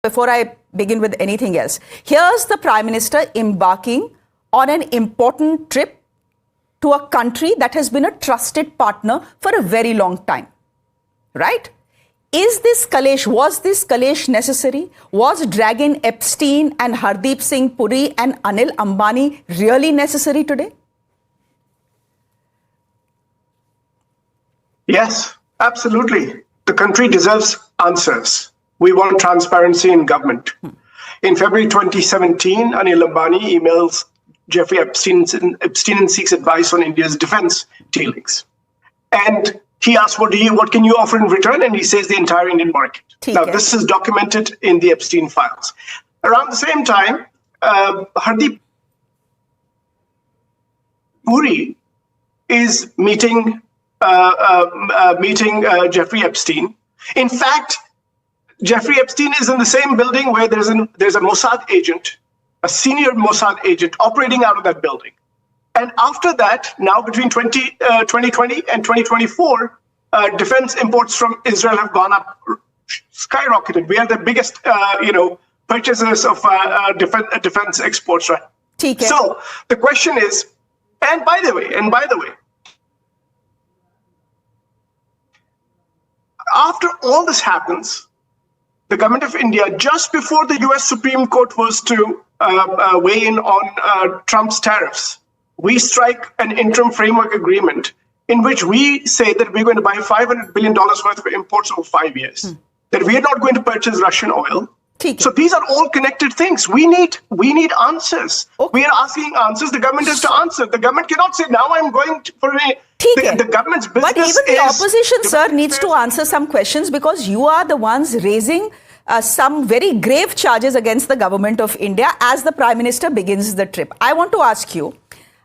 before I begin with anything else, here's the Prime Minister embarking on an important trip to a country that has been a trusted partner for a very long time, right? Was this Kalesh necessary? Was dragging Epstein and Hardeep Singh Puri and Anil Ambani really necessary today? Yes, absolutely. The country deserves answers. We want transparency in government. In February 2017, Anil Ambani emails Jeffrey Epstein and seeks advice on India's defense dealings. And he asks, what can you offer in return? And he says the entire Indian market. Now, this is documented in the Epstein files. Around the same time, Hardeep Puri is meeting Jeffrey Epstein. In fact, Jeffrey Epstein is in the same building where there's a Mossad agent, a senior Mossad agent operating out of that building. And after that, now between 2020 and 2024, defense imports from Israel have gone up, skyrocketed. We are the biggest, purchasers of defense exports, right? So the question is, and by the way, after all this happens, the government of India, just before the US Supreme Court was to weigh in on Trump's tariffs, we strike an interim framework agreement in which we say that we're going to buy $500 billion worth of imports over 5 years, that we are not going to purchase Russian oil. So these are all connected things. We need answers. Okay. We are asking answers. The government has to answer. The government cannot say, now I'm going for the government's business. But even the opposition, sir, needs to answer some questions, because you are the ones raising some very grave charges against the government of India as the Prime Minister begins the trip. I want to ask you,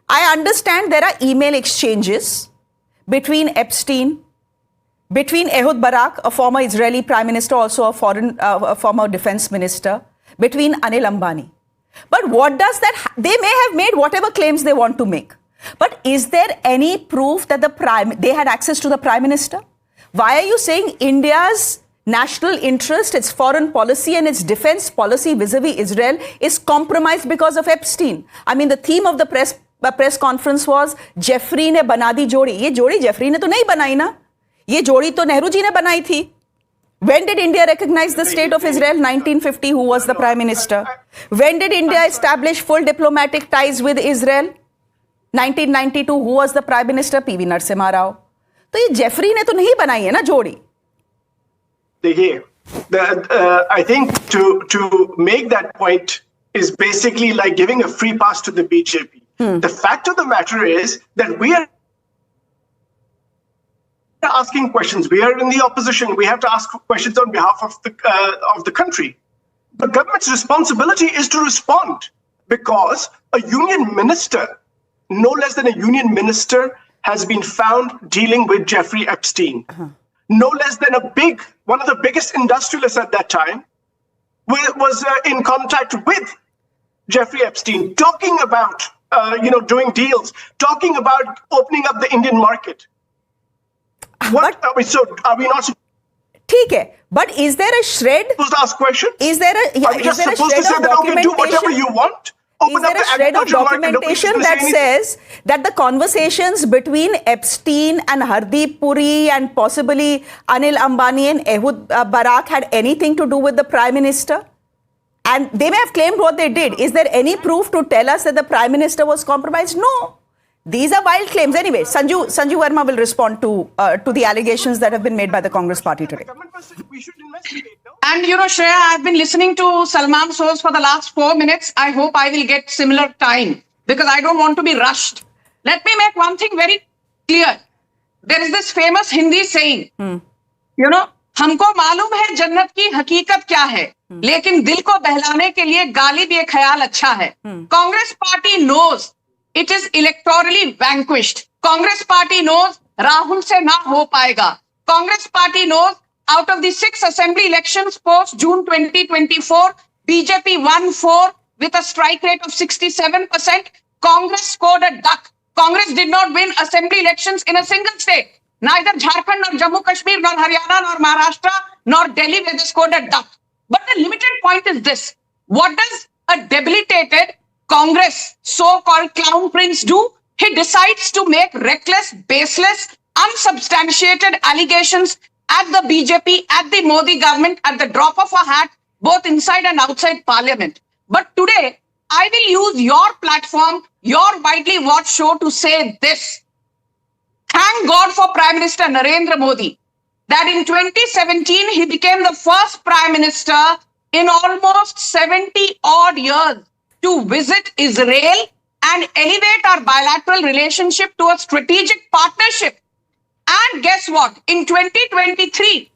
I understand there are email exchanges between Epstein, between Ehud Barak, a former Israeli Prime Minister, also a former defense minister, between Anil Ambani. But what does that, they may have made whatever claims they want to make. But is there any proof that they had access to the Prime Minister? Why are you saying India's national interest, its foreign policy and its defense policy vis-a-vis Israel is compromised because of Epstein? I mean, the theme of the press conference was, Jeffrey ne bana di jodi. Ye jodi Jeffrey ne to nahi banai na. Ye jodi to Nehru ji ne banai thi. When did India recognize the state of Israel? 1950, who was the Prime Minister? When did India establish full diplomatic ties with Israel? 1992, who was the Prime Minister? P.V. Narasimha Rao. So ye Jeffrey ne to nahi banai hai na jodi. I think to make that point is basically like giving a free pass to the BJP. The fact of the matter is that we are asking questions. We are in the opposition. We have to ask questions on behalf of the country. The government's responsibility is to respond, because a union minister, no less than a union minister, has been found dealing with Jeffrey Epstein. No less than one of the biggest industrialists at that time was in contact with Jeffrey Epstein, talking about doing deals, talking about opening up the Indian market. So are we not? But is there a shred? Supposed to ask questions? Is there are we just supposed to say that, okay, do whatever you want? Is there a shred of documentation that says that the conversations between Epstein and Hardeep Puri and possibly Anil Ambani and Ehud Barak had anything to do with the Prime Minister? And they may have claimed what they did. Is there any proof to tell us that the Prime Minister was compromised? No. These are wild claims. Anyway, Sanju Verma will respond to the allegations that have been made by the Congress party today. And Shreya, I've been listening to Salman Soz for the last 4 minutes. I hope I will get similar time, because I don't want to be rushed. Let me make one thing very clear. There is this famous Hindi saying, हमको मालूम है जन्नत की हकीकत क्या है, लेकिन दिल को बहलाने के लिए गालिब ये ख्याल अच्छा है. Congress party knows it is electorally vanquished. Congress party knows Rahul se na ho paega. Congress party knows out of the 6 assembly elections post June 2024, BJP won 4 with a strike rate of 67%. Congress scored a duck. Congress did not win assembly elections in a single state. Neither Jharkhand nor Jammu Kashmir nor Haryana nor Maharashtra nor Delhi, where they scored a duck. But the limited point is this. What does a debilitated Congress so-called clown prince do? He decides to make reckless, baseless, unsubstantiated allegations at the BJP, at the Modi government, at the drop of a hat, both inside and outside parliament. But today, I will use your platform, your widely watched show to say this. Thank God for Prime Minister Narendra Modi that in 2017, he became the first Prime Minister in almost 70 odd years to visit Israel and elevate our bilateral relationship to a strategic partnership. And guess what? In 2023,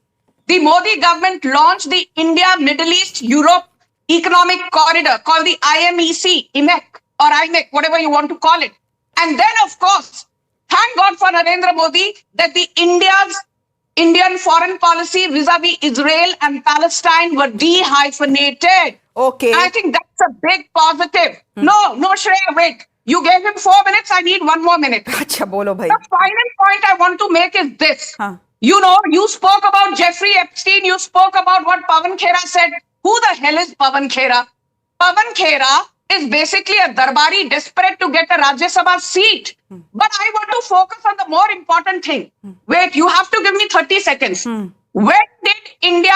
the Modi government launched the India, Middle East, Europe Economic Corridor called the IMEC, IMEC or IMEC, whatever you want to call it. And then, of course, thank God for Narendra Modi that the Indian foreign policy vis-a-vis Israel and Palestine were de-hyphenated. Okay. I think that's a big positive. No, Shreya, wait. You gave him 4 minutes. I need 1 more minute. Acha, bolo bhai. The final point I want to make is this. You know, you spoke about Jeffrey Epstein. You spoke about what Pawan Khera said. Who the hell is Pawan Khera? Pawan Khera is basically a darbari desperate to get a Rajya Sabha seat. But I want to focus on the more important thing. Wait, you have to give me 30 seconds. When did India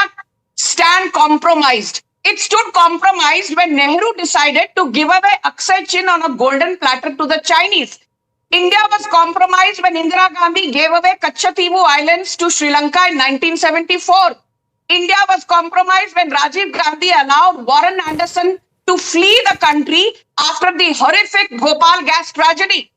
stand compromised? It stood compromised when Nehru decided to give away Akshay Chin on a golden platter to the Chinese. India was compromised when Indira Gandhi gave away Kachativu Islands to Sri Lanka in 1974. India was compromised when Rajiv Gandhi allowed Warren Anderson to flee the country after the horrific Bhopal gas tragedy.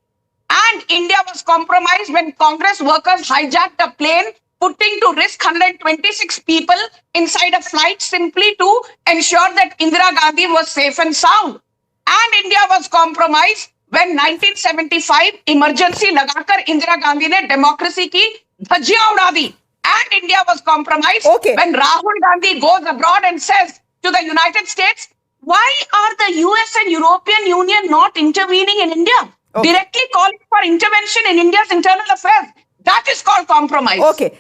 And India was compromised when Congress workers hijacked a plane, putting to risk 126 people inside a flight simply to ensure that Indira Gandhi was safe and sound. And India was compromised when 1975 emergency लगाकर Indira Gandhi ने democracy की धज्जियां उड़ा दी. And India was compromised when Rahul Gandhi goes abroad and says to the United States, why are the US and European Union not intervening in India? Directly calling for intervention in India's internal affairs. That is called compromise. Okay.